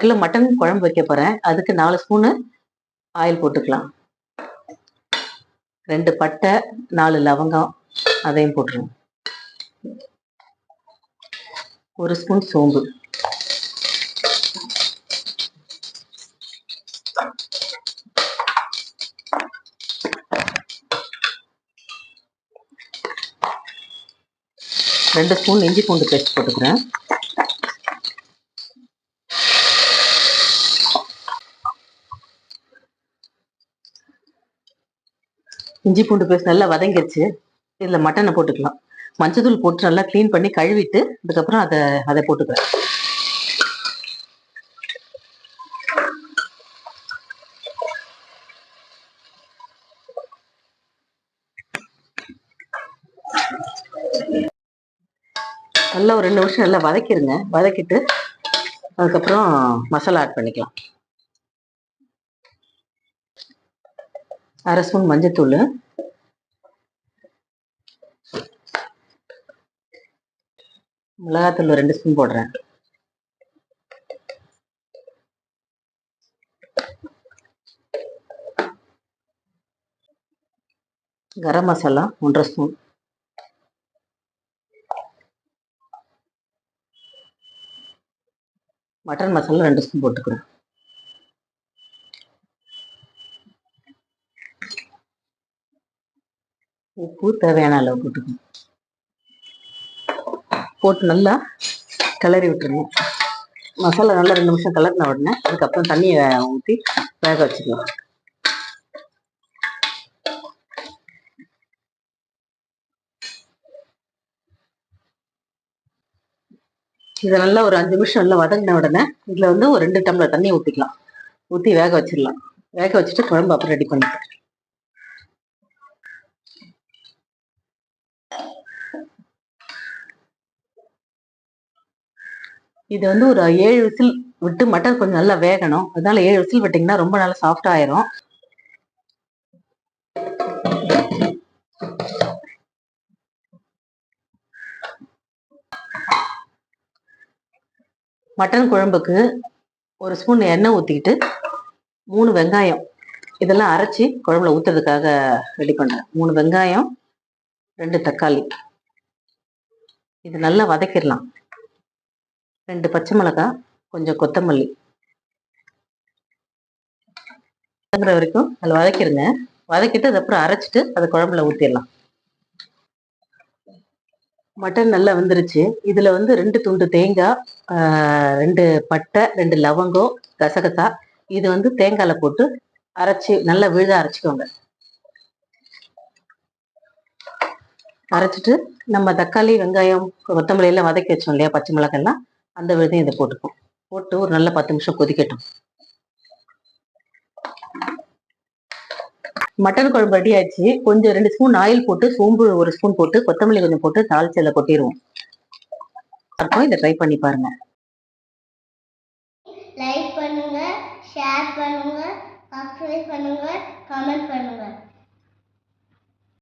Kilo mutton குழம்பு வைக்க போறேன். அதுக்கு 4 ஸ்பூனு ஆயில் போட்டுக்கலாம். 2 பட்டை, 4 லவங்கம் அதையும் போட்டுருவோம். 1 ஸ்பூன் சோம்பு, ரெண்டு ஸ்பூன் இஞ்சி பூண்டு பேஸ்ட் போட்டுக்கிறேன். இஞ்சி பூண்டு பேஸ்ட் நல்லா வதங்கிடுச்சு. இதில் மட்டனை போட்டுக்கலாம். மஞ்சத்தூள் போட்டு நல்லா க்ளீன் பண்ணி கழுவிட்டு அதுக்கப்புறம் அதை போட்டுக்கிறேன். நல்லா ஒரு 2 நிமிஷம் நல்லா வதக்கிடுங்க. வதக்கிட்டு அதுக்கப்புறம் மசாலா ஆட் பண்ணிக்கலாம். 1/2 ஸ்பூன் மஞ்சத்தூள், மிளகாத்தூள் 2 ஸ்பூன் போடுறேன். Garam masala 1/2 spoon, mutton masala 2 spoon போட்டுக்கிறேன். உப்பு தேவையான அளவு போட்டுக்கணும். போட்டு நல்லா கிளறி விட்டுருங்க. மசாலா நல்லா 2 நிமிஷம் கிளறின உடனே அதுக்கப்புறம் தண்ணியை ஊற்றி வேக வச்சுக்கலாம். இதை நல்லா ஒரு 5 நிமிஷம் நல்லா வதங்கின உடனே இதில் வந்து ஒரு 2 டம்ளர் தண்ணி ஊற்றிக்கலாம். ஊற்றி வேக வச்சிடலாம். வேக வச்சுட்டு குழம்பு அப்புறம் ரெடி பண்ணிக்கலாம். இது வந்து ஒரு 7 விசில் விட்டு மட்டன் கொஞ்சம் நல்லா வேகணும். அதனால 7 விசில் விட்டிங்கன்னா ரொம்ப நல்லா சாஃப்ட் ஆயிரும். மட்டன் குழம்புக்கு 1 ஸ்பூன் எண்ணெய் ஊற்றிக்கிட்டு 3 வெங்காயம் இதெல்லாம் அரைச்சி குழம்புல ஊற்றுறதுக்காக ரெடி பண்ணுறேன். 3 வெங்காயம், 2 தக்காளி இது நல்லா வதக்கிடலாம். 2 பச்சை மிளகாய், கொஞ்சம் கொத்தமல்லி வதங்குற வரைக்கும் அதில் வதக்கிடுங்க. வதக்கிட்டு அதுக்கப்புறம் அரைச்சிட்டு அதை குழம்புல ஊற்றிடலாம். மட்டன் நல்லா வெந்துருச்சு. இதில் வந்து 2 துண்டு தேங்காய், 2 பட்டை, 2 லவங்கம், கசகசா இது வந்து தேங்காயில் போட்டு அரைச்சி நல்லா விழுத அரைச்சிக்கோங்க. அரைச்சிட்டு நம்ம தக்காளி, வெங்காயம், கொத்தமல்லி எல்லாம் வதக்கி வச்சோம் இல்லையா, பச்சை மிளகாய்லாம் அந்த விழுதையும் இதை போட்டுப்போம். போட்டு ஒரு நல்ல 10 நிமிஷம் கொதிக்கட்டும். மட்டன் குழம்பு ரெடி ஆயிடுச்சு. கொஞ்சம் 2 ஸ்பூன் ஆயில் போட்டு சோம்பு 1 ஸ்பூன் போட்டு கொத்தமல்லி கொஞ்சம் போட்டு தாளிச்சல கொட்டிடுவோம். இதை ட்ரை பண்ணி பாருங்க. லைக் பண்ணுங்க, ஷேர் பண்ணுங்க, சப்ஸ்கிரைப் பண்ணுங்க, கமெண்ட் பண்ணுங்க.